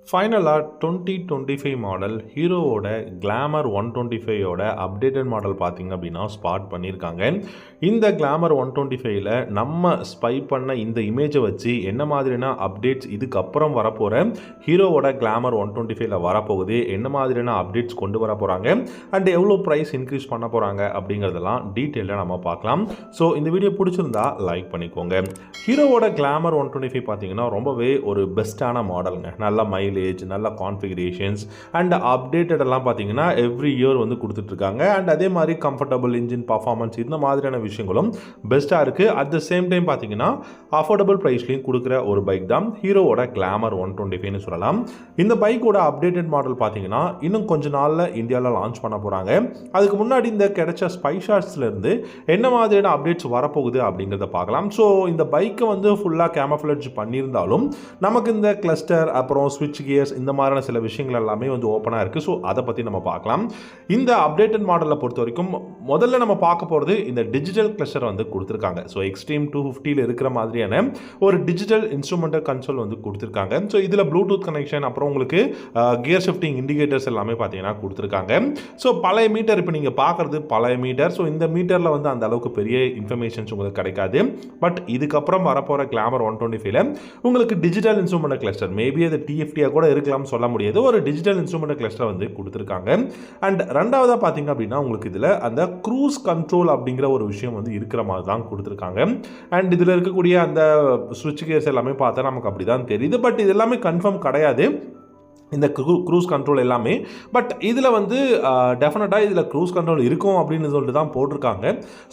ஃபைனலாக 2025 மாடல் ஹீரோவோட glamour 125ஓட updated model பார்த்திங்க அப்படின்னா ஸ்பாட் பண்ணியிருக்காங்க. இந்த கிளாமர் 125ல் நம்ம ஸ்பை பண்ண இந்த இமேஜை வச்சு என்ன மாதிரியான அப்டேட்ஸ் இதுக்கப்புறம் வரப்போகிற ஹீரோவோட கிளாமர் 125ல் வரப்போகுது, என்ன மாதிரியான அப்டேட்ஸ் கொண்டு வர போகிறாங்க அண்ட் எவ்வளோ ப்ரைஸ் இன்க்ரீஸ் பண்ண போகிறாங்க அப்படிங்கிறதெல்லாம் டீட்டெயிலாக நம்ம பார்க்கலாம். ஸோ இந்த வீடியோ பிடிச்சிருந்தா லைக் பண்ணிக்கோங்க. ஹீரோவோட கிளாமர் 125 பார்த்தீங்கன்னா ரொம்பவே ஒரு பெஸ்ட்டான மாடலுங்க. நல்ல மைலேஜ், நல்ல கான்ஃபிகரேஷன்ஸ் அண்ட் அப்டேட்டட் எல்லாம் பார்த்தீங்கன்னா எவ்ரி இயர் வந்து கொடுத்துட்ருக்காங்க. அண்ட் அதே மாதிரி கம்ஃபர்டபுள் இன்ஜின் பர்ஃபார்மன்ஸ் இந்த மாதிரியான விஷயங்களும் பெஸ்ட்டாக இருக்குது. அட் த சேம் டைம் பார்த்தீங்கன்னா அஃபோர்டபுள் ப்ரைஸ்லையும் கொடுக்குற ஒரு பைக் தான் ஹீரோவோட கிளாமர் 125ன்னு சொல்லலாம். இந்த பைக்கோட அப்டேட்டட் மாடல் பார்த்தீங்கன்னா இன்னும் கொஞ்ச நாளில் இந்தியாவில் லான்ச் பண்ண போகிறாங்க. அதுக்கு முன்னாடி இந்த கிடைச்ச ஸ்பை ஷாட்ஸ்லேருந்து என்ன மாதிரியான அப்டேட்ஸ் வரப்போகுது அப்படிங்கிறத பார்க்கலாம். ஸோ இந்த பைக்கை வந்து ஃபுல்லாக கேமஃப்ளேஜ் பண்ணியிருந்தாலும் நமக்கு இந்த கிளஸ்டர் அப்புறம் ஸ்விட்ச் கியர்ஸ் இந்த மாதிரியான சில விஷயங்கள் எல்லாமே வந்து ஓப்பனாக இருக்குது. ஸோ அதை பற்றி நம்ம பார்க்கலாம். இந்த அப்டேட்டட் மாடலை பொறுத்த வரைக்கும் முதல்ல நம்ம பார்க்க போகிறது இந்த டிஜிட்டல் கிளஸ்டர் வந்து கொடுத்துருக்காங்க. ஸோ எக்ஸ்ட்ரீம் 250 இருக்கிற மாதிரியான ஒரு டிஜிட்டல் இன்ஸ்ட்ருமெண்டல் கன்சோல் வந்து கொடுத்துருக்காங்க. ஸோ இதில் ப்ளூடூத் கனெக்ஷன் அப்புறம் உங்களுக்கு கியர் ஷிஃப்டிங் இண்டிகேட்டர்ஸ் எல்லாமே பார்த்தீங்கன்னா கொடுத்துருக்காங்க. ஸோ பழைய மீட்டர் இப்போ நீங்கள் பார்க்குறது பழைய மீட்டர். ஸோ இந்த மீட்டரில் வந்து அந்த அளவுக்கு பெரிய இன்ஃபர்மேஷன்ஸ் உங்களுக்கு கிடைக்காது. பட் இதுக்கப்புறம் வரப்போகிற கிளாமர் 125ல் உங்களுக்கு டிஜிட்டல் இன்ஸ்ட்ருமெண்டல் கிளஸ்டர் மேபி அது டிஎஃப்டியாக கூட இருக்கலாம், சொல்ல முடியாது, ஒரு டிஜிட்டல் இன்ஸ்ட்ருமெண்டல் கிளஸ்டர் வந்து கொடுத்துருக்காங்க. அண்ட் ரெண்டாவதாக பார்த்தீங்க அப்படின்னா உங்களுக்கு இதில் அந்த க்ரூஸ் கண்ட்ரோல் அப்படிங்கிற ஒரு விஷயம் வந்து இருக்கிற மாதிரி தான் கொடுத்துருக்காங்க. அண்ட் இதில் இருக்கக்கூடிய அந்த ஸ்விட்ச் கியர்ஸ் எல்லாமே பார்த்தா நமக்கு அப்படி தான் தெரியுது. பட் இது எல்லாமே கன்ஃபார்ம் கிடையாது இந்த க்ரூஸ் கண்ட்ரோல் எல்லாமே. பட் இதில் வந்து டெஃபினட்டாக இதில் க்ரூஸ் கண்ட்ரோல் இருக்கும் அப்படின்னு சொல்லிட்டு தான் போட்டிருக்காங்க.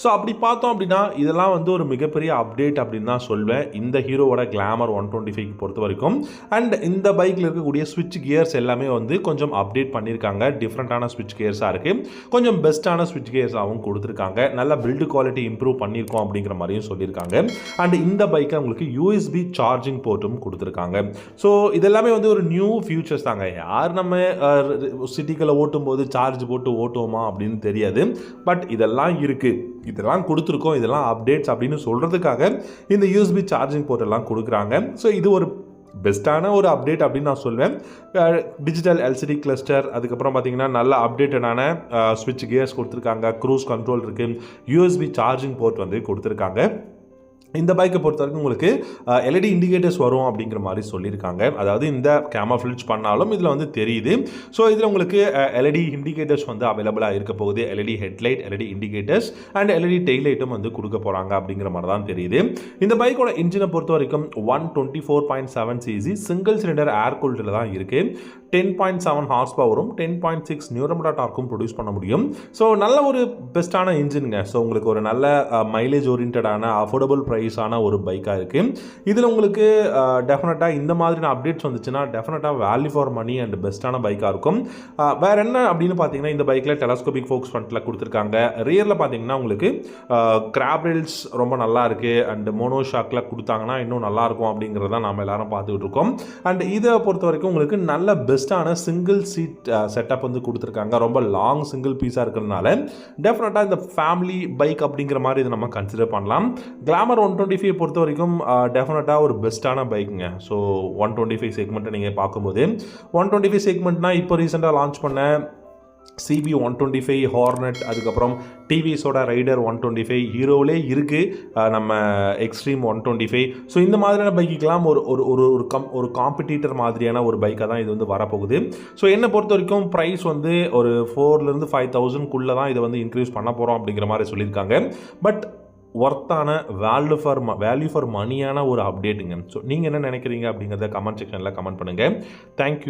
ஸோ அப்படி பார்த்தோம் அப்படின்னா இதெல்லாம் வந்து ஒரு மிகப்பெரிய அப்டேட் அப்படின்னு தான் சொல்வேன் இந்த ஹீரோவோட கிளாமர் 125 பொறுத்த வரைக்கும். அண்ட் இந்த பைக்கில் இருக்கக்கூடிய ஸ்விட்ச் கியர்ஸ் எல்லாமே வந்து கொஞ்சம் அப்டேட் பண்ணியிருக்காங்க. டிஃப்ரெண்ட்டான ஸ்விட்ச் கியர்ஸாக இருக்குது, கொஞ்சம் பெஸ்ட்டான ஸ்விட்ச் கியர்ஸாகவும் கொடுத்துருக்காங்க. நல்ல பில்டு குவாலிட்டி இம்ப்ரூவ் பண்ணியிருக்கோம் அப்படிங்கிற மாதிரியும் சொல்லியிருக்காங்க. அண்ட் இந்த பைக்கில் உங்களுக்கு யூஎஸ்பி சார்ஜிங் போர்ட்டும் கொடுத்துருக்காங்க. ஸோ இதெல்லாமே வந்து ஒரு நியூ ஃபியூச்சர்ஸ் தாங்க. யார் நம்ம சிட்டிகளை ஓட்டும் போது சார்ஜ் போட்டு ஓட்டுவோமா அப்படின்னு தெரியாது. பட் இதெல்லாம் இருக்குது, இதெல்லாம் கொடுத்துருக்கோம், இதெல்லாம் அப்டேட்ஸ் அப்படின்னு சொல்கிறதுக்காக இந்த யூஎஸ்பி சார்ஜிங் போர்ட் எல்லாம் கொடுக்குறாங்க. ஸோ இது ஒரு பெஸ்ட்டான ஒரு அப்டேட் அப்படின்னு நான் சொல்வேன். டிஜிட்டல் எல்சிடி கிளஸ்டர், அதுக்கப்புறம் பார்த்தீங்கன்னா நல்ல அப்டேட்டடான ஸ்விட்ச் கியர்ஸ் கொடுத்துருக்காங்க, க்ரூஸ் கண்ட்ரோல் இருக்குது, யூஎஸ்பி சார்ஜிங் போர்ட் வந்து கொடுத்துருக்காங்க. இந்த பைக்கை பொறுத்த வரைக்கும் உங்களுக்கு எல்இடி இண்டிகேட்டர்ஸ் வரும் அப்படிங்கிற மாதிரி சொல்லியிருக்காங்க. அதாவது இந்த கேமஃப்ளேஜ் பண்ணாலும் இதில் வந்து தெரியுது. ஸோ இதில் உங்களுக்கு எல்இடி இண்டிகேட்டர்ஸ் வந்து அவைலபிளாக இருக்க போகுது. LED headlight, LED indicators and LED டெய்லைட்டும் வந்து கொடுக்க போகிறாங்க அப்படிங்கிற மாதிரி தான் தெரியுது. இந்த பைக்கோட இன்ஜினை பொறுத்த வரைக்கும் 124.7 சிசி சிங்கிள் சிலிண்டர் ஏர் கூல்டில் தான் இருக்குது. 10.7 ஹார்ஸ் பவரும் 10.6 நியூட்டன் டார்க்கும் ப்ரொடியூஸ் பண்ண முடியும். ஸோ நல்ல ஒரு பெஸ்ட்டான இன்ஜினுங்க. ஸோ உங்களுக்கு ஒரு நல்ல மைலேஜ் ஓரியன்டான அஃபோர்டபுள் ப்ரைஸான ஒரு பைக்காக இருக்குது. இதில் உங்களுக்கு டெஃபினட்டாக இந்த மாதிரியான அப்டேட்ஸ் வந்துச்சுன்னா டெஃபினட்டாக வேல்யூ ஃபார் மணி அண்ட் பெஸ்ட்டான பைக்காக இருக்கும். வேறு என்ன அப்படின்னு பார்த்தீங்கன்னா இந்த பைக்கில் டெலஸ்கோபிக் ஃபோக்ஸ் ஃப்ரண்ட்டில் கொடுத்துருக்காங்க. ரியரில் பார்த்தீங்கன்னா உங்களுக்கு கிராப் ரெயில்ஸ் ரொம்ப நல்லா இருக்குது. அண்ட் மோனோ ஷாக்கில் கொடுத்தாங்கன்னா இன்னும் நல்லாயிருக்கும் அப்படிங்கிறத நாம் எல்லாரும் பார்த்துக்கிட்டு இருக்கோம். அண்ட் இதை பொறுத்த வரைக்கும் உங்களுக்கு நல்ல பெஸ்ட்டான சிங்கிள் சீட் செட்டப் வந்து கொடுத்துருக்காங்க. ரொம்ப லாங் சிங்கிள் பீஸாக இருக்கிறதுனால டெஃபினட்டாக இந்த ஃபேமிலி பைக் அப்படிங்கிற மாதிரி இதை நம்ம கன்சிடர் பண்ணலாம். கிளாமர் 125 பொறுத்த வரைக்கும் டெஃபினட்டாக ஒரு பெஸ்ட்டான பைக்குங்க. ஸோ 125 செக்மெண்ட்டை நீங்கள் பார்க்கும்போது 125 செக்மெண்ட்னா இப்போ ரீசெண்டாக லான்ச் பண்ண CB 125, ஹார்னட், அதுக்கப்புறம் டிவிஎஸோட ரைடர் 125, ஹீரோவிலே இருக்குது நம்ம எக்ஸ்ட்ரீம் 125. ஸோ இந்த மாதிரியான பைக்குக்கெல்லாம் ஒரு காம்படிட்டர் மாதிரியான ஒரு பைக்காக தான் இது வந்து வரப்போகுது. ஸோ என்னை பொறுத்த வரைக்கும் ப்ரைஸ் வந்து ஒரு 4,000 to 5,000 இதை வந்து இன்க்ரீஸ் பண்ண போகிறோம் அப்படிங்கிற மாதிரி சொல்லியிருக்காங்க. பட் ஒர்த்தான வேல்யூ ஃபார் மணியான ஒரு அப்டேட்டுங்க. ஸோ நீங்கள் என்ன நினைக்கிறீங்க அப்படிங்கிறத கமெண்ட் செக்ஷனில் கமெண்ட் பண்ணுங்கள். தேங்க்யூ.